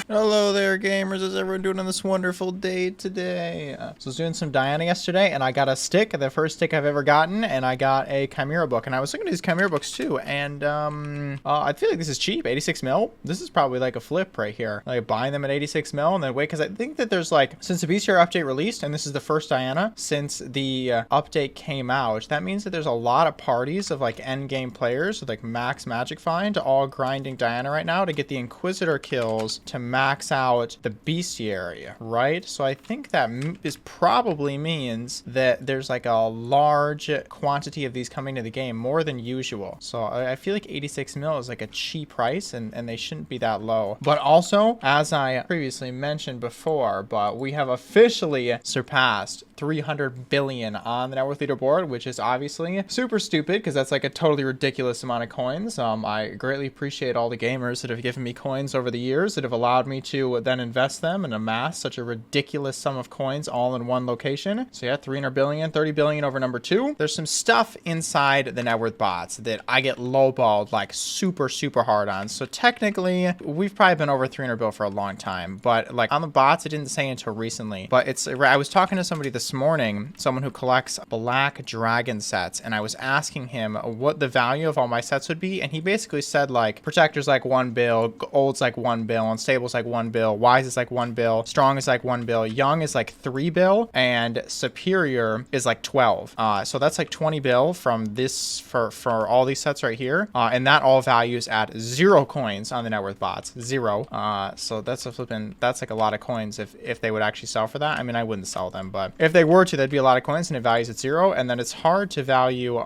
Hello there, gamers. How's everyone doing on this wonderful day today? So I was doing some Diana yesterday, and I got a stick, the first stick I've ever gotten, and I got a Chimera book. And I was looking at these Chimera books too, and I feel like this is cheap, 86 mil. This is probably like a flip right here. Like buying them at 86 mil, and then wait, because I think that there's like, since the BCR update released, and this is the first Diana since the update came out, that means that there's a lot of parties of like end game players with like max magic find, all grinding Diana right now to get the Inquisitor kills to max out the bestiary, right? So I think that is probably means that there's like a large quantity of these coming to the game, more than usual. So I feel like 86 mil is like a cheap price, and they shouldn't be that low. But also, as I previously mentioned before, but we have officially surpassed 300 billion on the net worth leaderboard, which is obviously super stupid because that's like a totally ridiculous amount of coins. I greatly appreciate all the gamers that have given me coins over the years that have allowed me to then invest them and amass such a ridiculous sum of coins all in one location. So yeah, 300 billion, 30 billion over number 2. There's some stuff inside the net worth bots that I get lowballed like super hard on. So technically we've probably been over 300 bill for a long time, but like on the bots, it didn't say until recently. But I was talking to somebody this morning, someone who collects black dragon sets, and I was asking him what the value of all my sets would be, and he basically said like protector's like 1 bill, old's like 1 bill, unstable's like 1 bill, wise is like 1 bill, strong is like 1 bill, young is like 3 bill, and superior is like 12. So that's like 20 bill from this for all these sets right here, and that all values at 0 coins on the net worth bots, 0. So that's like a lot of coins if they would actually sell for that. I mean, I wouldn't sell them, but if they were to, that'd be a lot of coins, and it values at 0. And then it's hard to value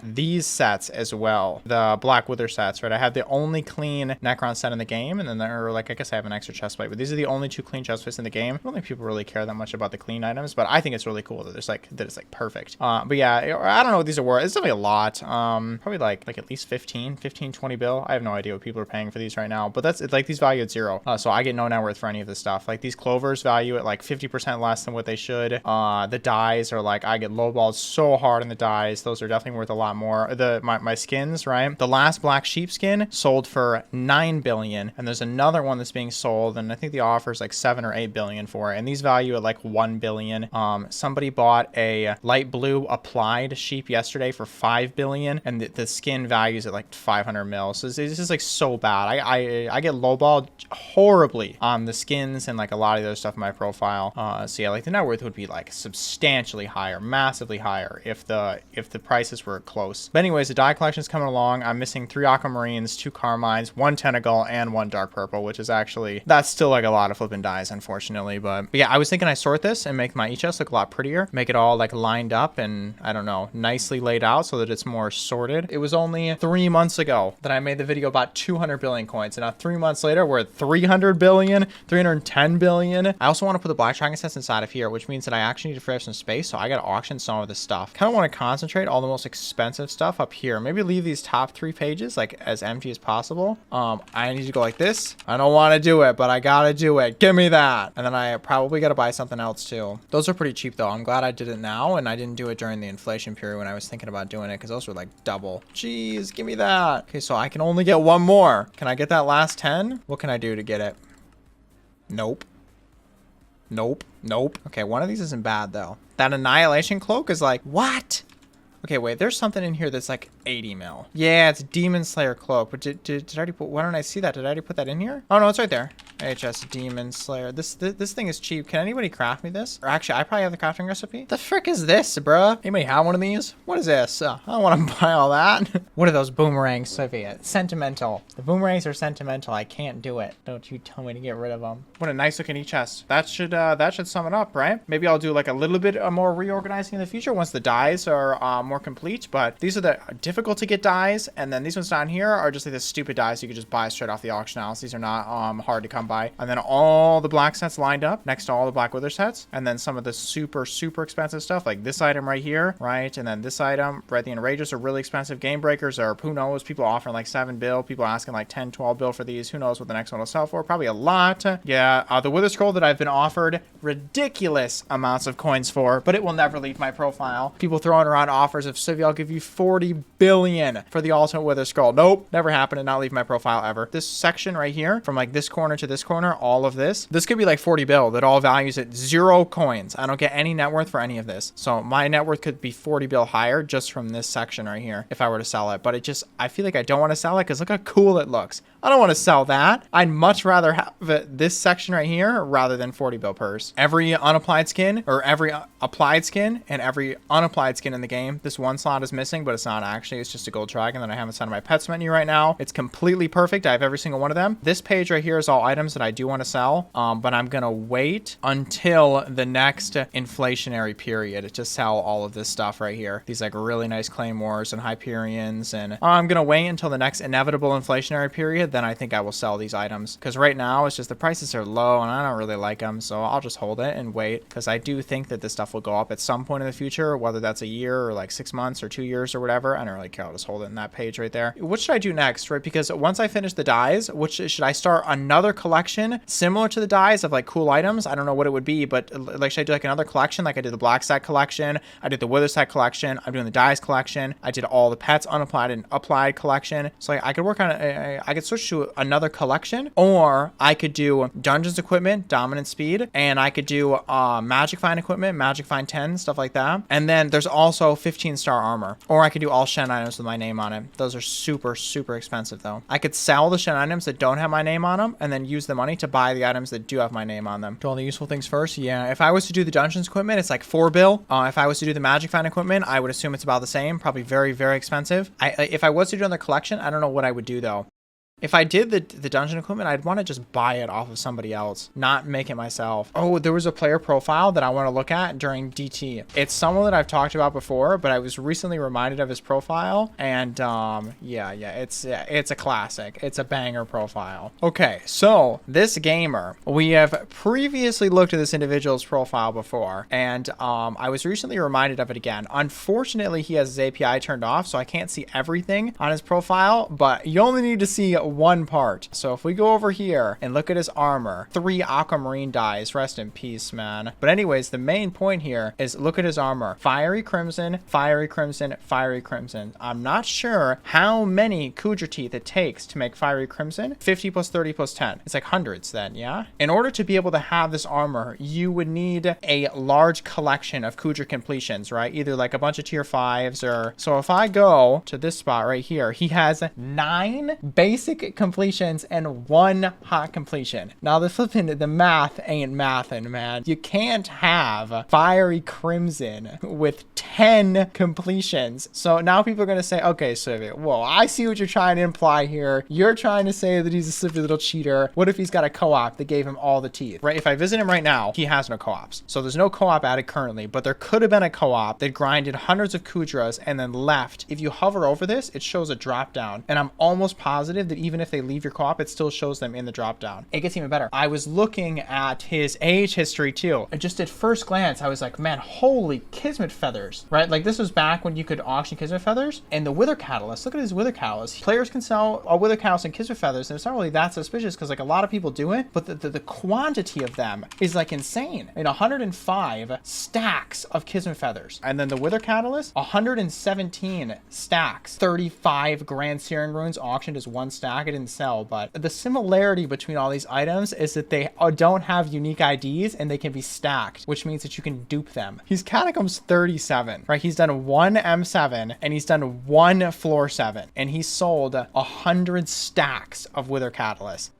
these sets as well, the Black Wither sets, right? I have the only clean Necron set in the game, and then there are like, I guess I have an extra chest plate, but these are the only 2 clean chest plates in the game. I don't think people really care that much about the clean items, but I think it's really cool that it's like perfect. But yeah, I don't know what these are worth. It's definitely a lot. Probably like at least 15, 20 bill. I have no idea what people are paying for these right now, but that's like these value at 0. So I get no net worth for any of this stuff. Like these clovers value at like 50% less than what they should. The dyes are like, I get lowballed so hard in the dyes. Those are definitely worth a lot more. My skins, right? The last black sheep skin sold for 9 billion, and there's another one that's being sold, and I think the offer is like 7 or 8 billion for it, and these value at like 1 billion. Somebody bought a light blue applied sheep yesterday for 5 billion, and the skin values at like 500 mil. So this is like so bad. I get lowballed horribly on the skins and like a lot of the other stuff in my profile. So yeah, like the net worth would be like substantially higher, massively higher if the prices were close. But anyways, the dye collection is coming along. I'm missing 3 aquamarines, 2 carmines, 1 tentacle, and 1 dark purple, which is actually, that's still like a lot of flipping dyes, unfortunately. But yeah, I was thinking I sort this and make my e-chest look a lot prettier, make it all like lined up and I don't know, nicely laid out so that it's more sorted. It was only 3 months ago that I made the video about 200 billion coins, and now 3 months later we're at 300 billion, 310 billion. I also want to put the black dragon sets inside of here, which means that I actually need to free up some space, so I gotta auction some of this stuff. Kind of want to concentrate all the most expensive stuff up here. Maybe leave these top 3 pages like as empty as possible. I need to go like this. I don't want to do it, but I gotta do it. Give me that. And then I probably gotta buy something else too. Those are pretty cheap though. I'm glad I did it now and I didn't do it during the inflation period when I was thinking about doing it, because those were like double. Jeez, give me that. Okay, so I can only get 1 more. Can I get that last 10? What can I do to get it? Nope. Nope. Okay, one of these isn't bad though. That annihilation cloak is like, what? Okay, wait, there's something in here that's like 80 mil. Yeah, it's Demon Slayer cloak, but did I already put, why don't I see that? Did I already put that in here? Oh no, it's right there. HS Demon Slayer. This thing is cheap. Can anybody craft me this? Or actually, I probably have the crafting recipe. The frick is this, bruh? Anybody have one of these? What is this? I don't want to buy all that. What are those boomerangs, Sophia? Sentimental. The boomerangs are sentimental. I can't do it. Don't you tell me to get rid of them. What a nice looking e-chest. That should sum it up, right? Maybe I'll do like a little bit more reorganizing in the future once the dyes are more complete, but these are the difficult to get dyes, and then these ones down here are just like the stupid dyes you could just buy straight off the auction house. These are not hard to come by. And then all the black sets lined up next to all the Black Wither sets, and then some of the super expensive stuff like this item right here, right? And then this item, right? The Enragers are really expensive. Game Breakers are, who knows, people offering like 7 bill, people asking like 10, 12 bill for these. Who knows what the next one will sell for? Probably a lot. Yeah, the Wither Scroll that I've been offered ridiculous amounts of coins for, but it will never leave my profile. People throwing around offers of, Civi, I'll give you 40 billion for the Ultimate Wither Scroll. Nope, never happened, and not leave my profile ever. This section right here, from like this corner to this this corner, all of this. This could be like 40 bill that all values at 0 coins. I don't get any net worth for any of this. So my net worth could be 40 bill higher just from this section right here if I were to sell it. But I feel like I don't want to sell it because look how cool it looks. I don't want to sell that. I'd much rather have this section right here rather than 40 bill purse. Every unapplied skin or every applied skin and every unapplied skin in the game, this one slot is missing, but it's not actually. It's just a gold dragon that I haven't set on my pets menu right now. It's completely perfect. I have every single one of them. This page right here is all items that I do want to sell, but I'm going to wait until the next inflationary period to sell all of this stuff right here. These like really nice claymores and Hyperions, and I'm going to wait until the next inevitable inflationary period. Then I think I will sell these items because right now it's just the prices are low and I don't really like them. So I'll just hold it and wait because I do think that this stuff will go up at some point in the future, whether that's a year or like 6 months or 2 years or whatever. I don't really care. I'll just hold it in that page right there. What should I do next, right? Because once I finish the dyes, should I start another collection similar to the dyes of like cool items? I don't know what it would be, but like, should I do like another collection? Like I did the black set collection. I did the wither set collection. I'm doing the dyes collection. I did all the pets unapplied and applied collection. So like, I could work on I could switch to another collection, or I could do dungeons equipment, dominant speed, and I could do magic find equipment, magic find 10, stuff like that. And then there's also 15-star armor, or I could do all Shen items with my name on it. Those are super, super expensive though. I could sell the Shen items that don't have my name on them and then use the money to buy the items that do have my name on them. Do all the useful things first. Yeah, if I was to do the dungeons equipment, it's like 4 bill. If I was to do the magic find equipment, I would assume it's about the same, probably very, very expensive. If I was to do another collection, I don't know what I would do though. If I did the dungeon equipment, I'd want to just buy it off of somebody else, not make it myself. Oh, there was a player profile that I want to look at during DT. It's someone that I've talked about before, but I was recently reminded of his profile, and yeah, it's a classic. It's a banger profile. Okay, so this gamer, we have previously looked at this individual's profile before, and I was recently reminded of it again. Unfortunately, he has his API turned off, so I can't see everything on his profile, but you only need to see one part. So if we go over here and look at his armor, 3 aquamarine dyes, rest in peace, man. But anyways, the main point here is look at his armor. Fiery crimson, fiery crimson, fiery crimson. I'm not sure how many Kudra teeth it takes to make fiery crimson. 50 plus 30 plus 10. It's like hundreds then, yeah? In order to be able to have this armor, you would need a large collection of Kudra completions, right? Either like a bunch of tier 5s or... So if I go to this spot right here, he has 9 basic completions and 1 hot completion. Now the math ain't mathin', man. You can't have fiery crimson with 10 completions. So now people are gonna say, okay, Sivy, whoa, I see what you're trying to imply here. You're trying to say that he's a slippery little cheater. What if he's got a co-op that gave him all the teeth, right? If I visit him right now, he has no co-ops. So there's no co-op added currently, but there could have been a co-op that grinded hundreds of Kudras and then left. If you hover over this, it shows a drop down, and I'm almost positive that even if they leave your co-op, it still shows them in the drop down. It gets even better. I was looking at his age history too. And just at first glance, I was like, man, holy Kismet feathers, right? Like this was back when you could auction Kismet feathers. And the wither catalyst, look at his wither catalyst. Players can sell a wither catalyst and Kismet feathers, and it's not really that suspicious because like a lot of people do it, but the quantity of them is like insane. In 105 stacks of Kismet feathers. And then the wither catalyst, 117 stacks, 35 grand searing runes auctioned as 1 stack. It didn't sell, but the similarity between all these items is that they don't have unique IDs and they can be stacked, which means that you can dupe them. He's Catacombs 37, right? He's done 1 M7 and he's done 1 floor 7, and he sold 100 stacks of wither catalyst.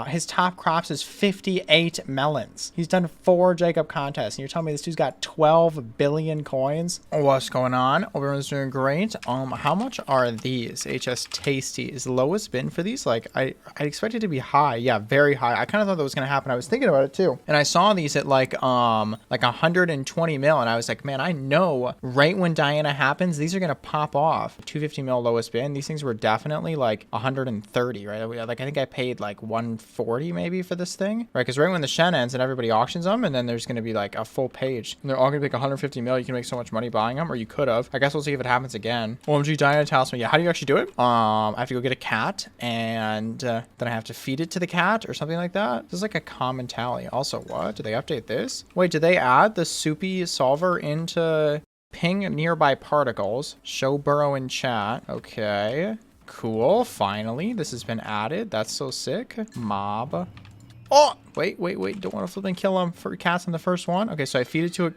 His top crops is 58 melons. He's done 4 Jacob contests, and you're telling me this dude's got 12 billion coins? What's going on? Everyone's doing great. How much are these? HS Tasty is the lowest bin for these. Like I expected it to be high. Yeah, very high. I kind of thought that was going to happen. I was thinking about it too. And I saw these at like 120 mil, and I was like, man, I know right when Diana happens, these are going to pop off. 250 mil lowest bin. These things were definitely like 130, right? Like I think I paid like 140 maybe for this thing, right? Because right when the Shen ends and everybody auctions them, and then there's going to be like a full page, and they're all going to be like 150 mil. You can make so much money buying them, or you could have. I guess we'll see if it happens again. OMG Diana Talisman. Yeah, how do you actually do it? I have to go get a cat, and then I have to feed it to the cat or something like that. This is like a common tally. Also, what? Did they update this? Wait, did they add the soupy solver into ping nearby particles? Show burrow in chat. Okay. Cool. Finally, this has been added. That's so sick. Mob. Oh, wait. Don't want to flip and kill him for cast on the first one. Okay, so I feed it to a...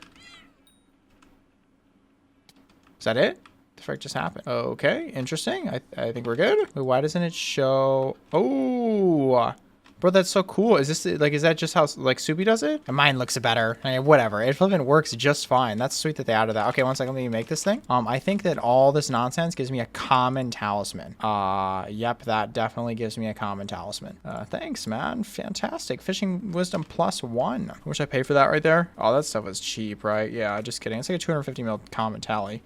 Is that it? The frick just happened? Okay, interesting. I think we're good. Wait, why doesn't it show... Oh, bro, that's so cool. Is this like, is that just how like Soupy does it? And mine looks better. I mean, whatever. It flipping works just fine. That's sweet that they added that. Okay, one second. Let me make this thing. I think that all this nonsense gives me a common talisman. Yep, that definitely gives me a common talisman. Thanks, man. Fantastic. Fishing wisdom +1. How much I paid for that right there? Oh, that stuff was cheap, right? Yeah, just kidding. It's like a 250 mil common tally.